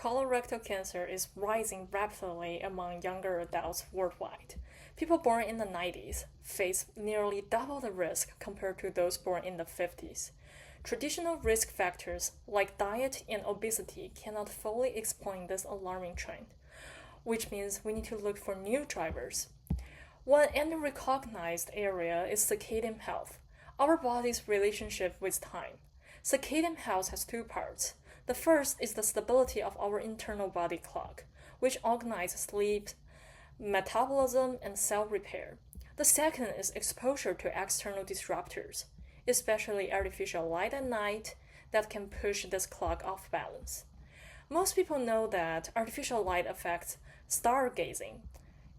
Colorectal cancer is rising rapidly among younger adults worldwide. People born in the 90s face nearly double the risk compared to those born in the 50s. Traditional risk factors like diet and obesity cannot fully explain this alarming trend, which means we need to look for new drivers. One unrecognized area is circadian health, our body's relationship with time. Circadian health has two parts. The first is the stability of our internal body clock, which organizes sleep, metabolism, and cell repair. The second is exposure to external disruptors, especially artificial light at night, that can push this clock off balance. Most people know that artificial light affects stargazing,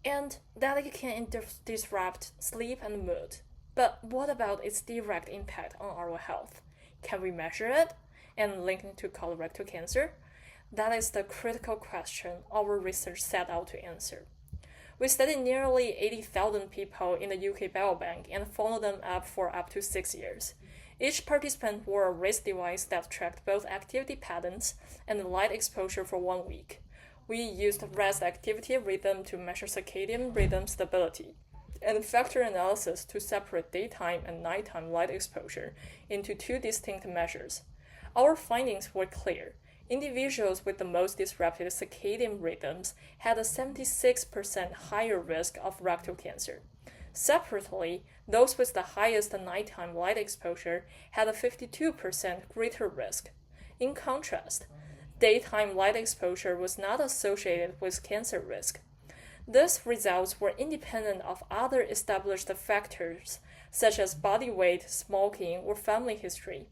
and that it can disrupt sleep and mood. But what about its direct impact on our health? Can we measure it and link it to colorectal cancer? That is the critical question our research set out to answer. We studied nearly 80,000 people in the UK Biobank and followed them up for up to 6 years. Each participant wore a wrist device that tracked both activity patterns and light exposure for 1 week. We used rest activity rhythm to measure circadian rhythm stability, and factor analysis to separate daytime and nighttime light exposure into two distinct measures. Our findings were clear. Individuals with the most disrupted circadian rhythms had a 76% higher risk of rectal cancer. Separately, those with the highest nighttime light exposure had a 52% greater risk. In contrast, daytime light exposure was not associated with cancer risk. These results were independent of other established factors such as body weight, smoking, or family history.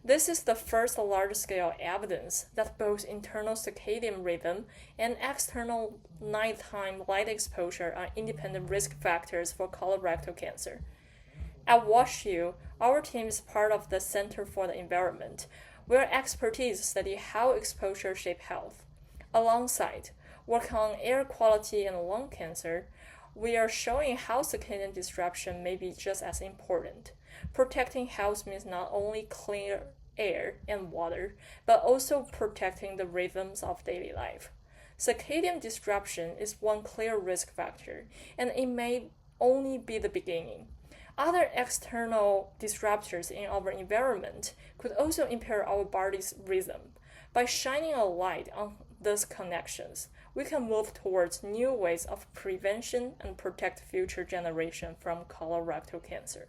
This is the first large-scale evidence that both internal circadian rhythm and external nighttime light exposure are independent risk factors for colorectal cancer. At WashU, our team is part of the Center for the Environment, where expertise study how exposure shape health. Alongside work on air quality and lung cancer, we are showing how circadian disruption may be just as important. Protecting health means not only clean air and water, but also protecting the rhythms of daily life. Circadian disruption is one clear risk factor, and it may only be the beginning. Other external disruptors in our environment could also impair our body's rhythm. By shining a light on these connections, we can move towards new ways of prevention and protect future generations from colorectal cancer.